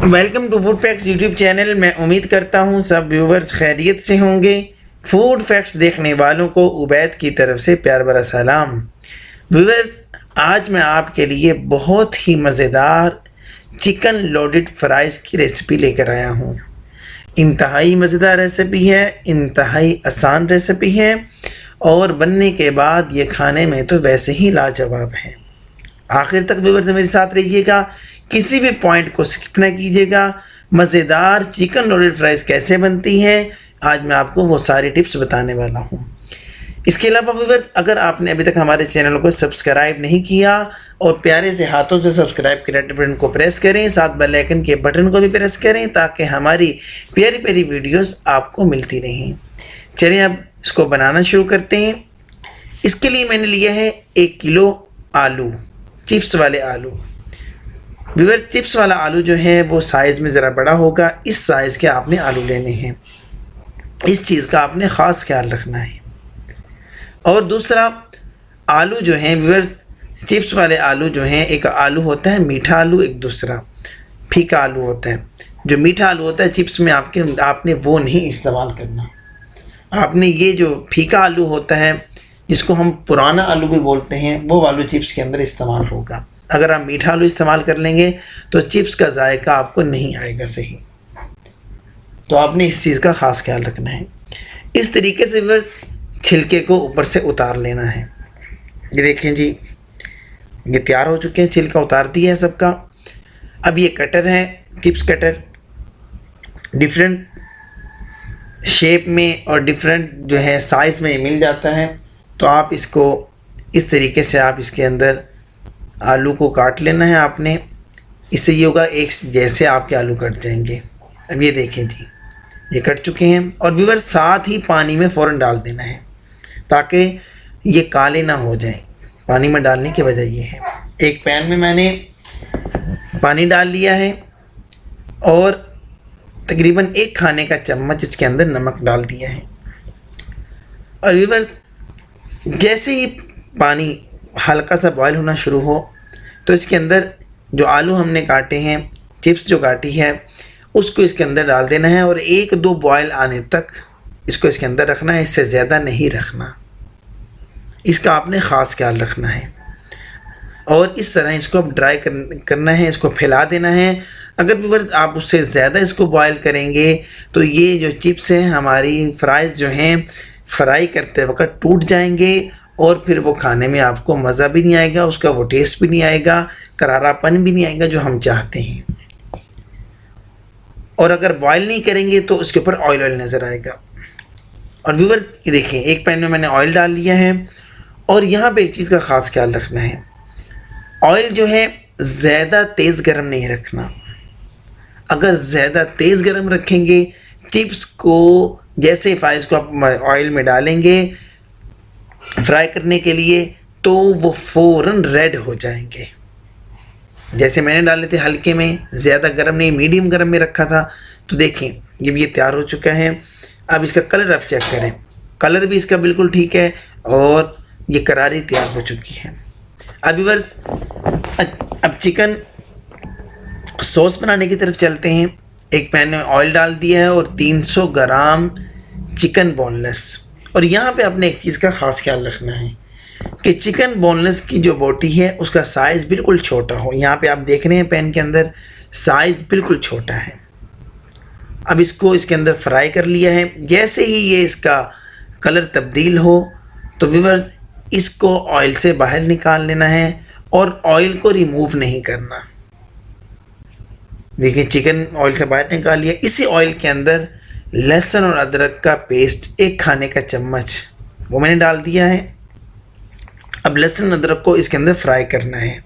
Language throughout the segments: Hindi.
Welcome to food facts YouTube channel. मैं उम्मीद करता हूँ सब व्यूवर्स खैरियत से होंगे। फूड फैक्ट्स देखने वालों को उबैद की तरफ से प्यार भरा सलाम। व्यूवर्स, आज मैं आपके लिए बहुत ही मज़ेदार चिकन लोडेड फ्राइज़ की रेसिपी लेकर आया हूँ। इंतहाई मज़ेदार रेसिपी है, इंतहाई आसान रेसिपी है और बनने के बाद ये खाने में तो वैसे ही लाजवाब है। आखिर तक व्यूवर्स मेरे साथ रहिएगा, किसी भी पॉइंट को स्किप ना कीजिएगा। मज़ेदार चिकन लोडेड फ्राइज़ कैसे बनती है आज मैं आपको वो सारी टिप्स बताने वाला हूँ। इसके अलावा व्यूवर्स, अगर आपने अभी तक हमारे चैनल को सब्सक्राइब नहीं किया और प्यारे से हाथों से सब्सक्राइब के रेड बटन को प्रेस करें, साथ बेल आइकन के बटन को भी प्रेस करें ताकि हमारी प्यारी प्यारी वीडियोस आपको मिलती रहें। चलिए अब इसको बनाना शुरू करते हैं। इसके लिए मैंने लिया है 1 किलो आलू, चिप्स वाले आलू। व्यूअर, चिप्स वाला आलू जो है वो साइज़ में ज़रा बड़ा होगा, इस साइज़ के आपने आलू लेने हैं। इस चीज़ का आपने ख़ास ख्याल रखना है। और दूसरा, आलू जो हैं व्यूअर, चिप्स वाले आलू जो हैं, एक आलू होता है मीठा आलू, एक दूसरा फीका आलू होता है। जो मीठा आलू होता है चिप्स में आपने वो नहीं इस्तेमाल करना। आपने ये जो फीका आलू होता है, जिसको हम पुराना आलू भी बोलते हैं, वो आलू चिप्स के अंदर इस्तेमाल होगा। अगर आप मीठा आलू इस्तेमाल कर लेंगे तो चिप्स का जायका आपको नहीं आएगा सही। तो आपने इस चीज़ का ख़ास ख्याल रखना है। इस तरीके से फिर छिलके को ऊपर से उतार लेना है। ये देखें जी, ये तैयार हो चुके हैं, छिलका उतार दिया है सबका। अब ये कटर है, चिप्स कटर, डिफरेंट शेप में और डिफरेंट जो है साइज़ में मिल जाता है। तो आप इसको इस तरीके से आप इसके अंदर आलू को काट लेना है आपने। इससे ये होगा एक जैसे आपके आलू कट जाएंगे। अब ये देखें जी, ये कट चुके हैं। और व्यूअर, साथ ही पानी में फ़ौरन डाल देना है ताकि ये काले ना हो जाएं। पानी में डालने की वजह ये है, एक पैन में मैंने पानी डाल लिया है और तकरीबन 1 खाने का चम्मच इसके अंदर नमक डाल दिया है। और व्यूअर, जैसे ही पानी हल्का सा बॉयल होना शुरू हो तो इसके अंदर जो आलू हमने काटे हैं, चिप्स जो काटी है, उसको इसके अंदर डाल देना है और 1-2 बॉयल आने तक इसको इसके अंदर रखना है। इससे ज़्यादा नहीं रखना, इसका आपने ख़ास ख्याल रखना है। और इस तरह इसको अब ड्राई करना है, इसको फैला देना है। अगर व्यूअर्स आप उससे ज़्यादा इसको बॉयल करेंगे तो ये जो चिप्स हैं हमारी, फ्राइज़ जो हैं, फ्राई करते वक्त टूट जाएंगे और फिर वो खाने में आपको मज़ा भी नहीं आएगा, उसका वो टेस्ट भी नहीं आएगा, करारापन भी नहीं आएगा जो हम चाहते हैं। और अगर बॉयल नहीं करेंगे तो उसके ऊपर ऑयल नज़र आएगा। और व्यूअर, ये देखें, एक पैन में मैंने ऑयल डाल लिया है और यहाँ पे एक चीज़ का ख़ास ख्याल रखना है। ऑयल जो है ज़्यादा तेज़ गर्म नहीं रखना। अगर ज़्यादा तेज़ गर्म रखेंगे, चिप्स को जैसे फ्राइज़ को आप ऑयल में डालेंगे फ्राई करने के लिए, तो वो फ़ौरन रेड हो जाएंगे। जैसे मैंने डाले थे हल्के में, ज़्यादा गर्म नहीं, मीडियम गर्म में रखा था। तो देखें, जब ये तैयार हो चुका है, अब इसका कलर आप चेक करें, कलर भी इसका बिल्कुल ठीक है और ये करारी तैयार हो चुकी है। अब व्यूअर्स, अब चिकन सॉस बनाने की तरफ चलते हैं। एक पैन में ऑयल डाल दिया है और 300 ग्राम चिकन बोनलेस। और यहाँ पे आपने एक चीज़ का ख़ास ख्याल रखना है कि चिकन बोनलेस की जो बोटी है उसका साइज़ बिल्कुल छोटा हो। यहाँ पे आप देख रहे हैं पैन के अंदर साइज़ बिल्कुल छोटा है। अब इसको इसके अंदर फ्राई कर लिया है। जैसे ही ये इसका कलर तब्दील हो तो व्यूअर्स, इसको ऑयल से बाहर निकाल लेना है और ऑयल को रिमूव नहीं करना। देखिए, चिकन ऑयल से बाहर निकाल लिया। इसी ऑयल के अंदर लहसुन और अदरक का पेस्ट 1 खाने का चम्मच वो मैंने डाल दिया है। अब लहसुन अदरक को इसके अंदर फ्राई करना है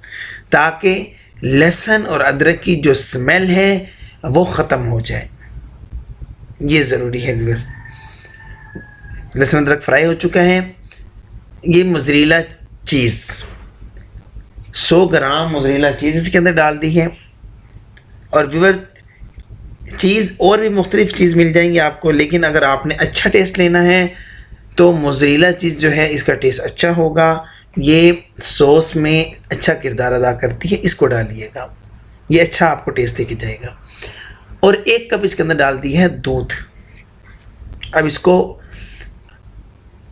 ताकि लहसुन और अदरक की जो स्मेल है वो ख़त्म हो जाए। ये ज़रूरी है व्यूअर्स। लहसुन अदरक फ्राई हो चुका है। ये मोज़रेला चीज़, 100 ग्राम मोज़रेला चीज़ इसके अंदर डाल दी है। और व्यूअर्स, चीज़ और भी मुख्तलिफ़ चीज़ मिल जाएंगी आपको, लेकिन अगर आपने अच्छा टेस्ट लेना है तो मोज़रेला चीज़ जो है इसका टेस्ट अच्छा होगा। ये सॉस में अच्छा किरदार अदा करती है, इसको डालिएगा। ये अच्छा आपको टेस्ट देके जाएगा। और 1 कप इसके अंदर डाल दिया है दूध। अब इसको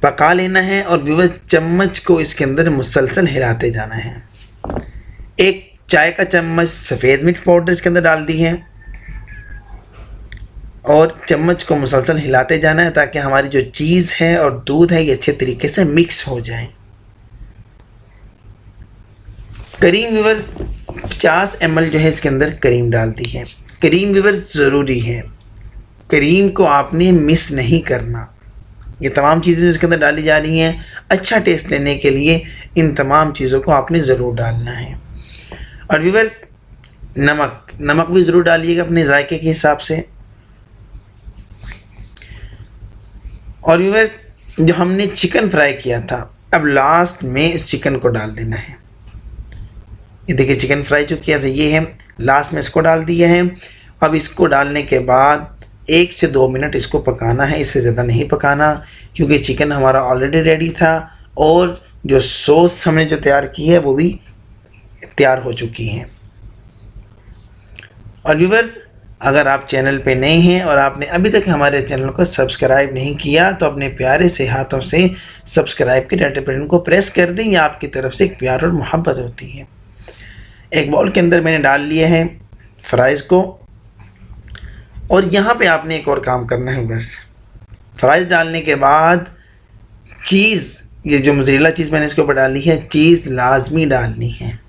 पका लेना है और व्यूअर्स चम्मच को इसके अंदर मुसलसल हिलाते जाना है। 1 चाय का चम्मच सफ़ेद मिर्च पाउडर इसके अंदर डाल दी है और चम्मच को मुसलसल हिलाते जाना है ताकि हमारी जो चीज़ है और दूध है ये अच्छे तरीके से मिक्स हो जाए। करीम व्यूअर्स 50 ml जो है इसके अंदर करीम डाल दी है। करीम व्यूअर्स ज़रूरी है, करीम को आपने मिस नहीं करना। ये तमाम चीज़ें जो इसके अंदर डाली जा रही हैं अच्छा टेस्ट लेने के लिए इन तमाम चीज़ों को आपने ज़रूर डालना है। और व्यूअर्स नमक भी ज़रूर डालिएगा अपने जायके के हिसाब से। और व्यूअर्स जो हमने चिकन फ्राई किया था अब लास्ट में इस चिकन को डाल देना है। ये देखिए चिकन फ्राई जो किया था ये है, लास्ट में इसको डाल दिया है। अब इसको डालने के बाद 1 से 2 मिनट इसको पकाना है, इससे ज़्यादा नहीं पकाना क्योंकि चिकन हमारा ऑलरेडी रेडी था और जो सॉस हमने जो तैयार की है वो भी तैयार हो चुकी है। और व्यूअर्स अगर आप चैनल पे नए हैं और आपने अभी तक हमारे चैनल को सब्सक्राइब नहीं किया तो अपने प्यारे से हाथों से सब्सक्राइब के रेड बटन को प्रेस कर दें। ये आपकी तरफ से एक प्यार और मोहब्बत होती है। एक बाउल के अंदर मैंने डाल लिया है फ्राइज़ को और यहाँ पे आपने एक और काम करना है। बस फ्राइज़ डालने के बाद चीज़, ये जो मोज़रेला चीज़ मैंने इसके ऊपर डाली है, चीज़ लाजमी डालनी है।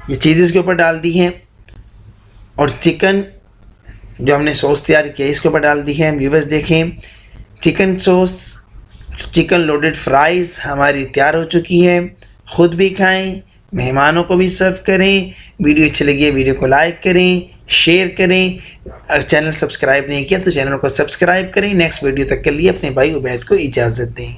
ये चीज़ इसके ऊपर डाल दी है और चिकन जो हमने सॉस तैयार किया इसके ऊपर डाल दी है। व्यूअर्स देखें chicken sauce, chicken loaded fries हमारी तैयार हो चुकी है। ख़ुद भी खाएं, मेहमानों को भी सर्व करें। वीडियो अच्छी लगी है वीडियो को लाइक करें, शेयर करें। अगर चैनल सब्सक्राइब नहीं किया तो चैनल को सब्सक्राइब करें। नेक्स्ट वीडियो तक के लिए अपने भाई उबैद को इजाज़त दें।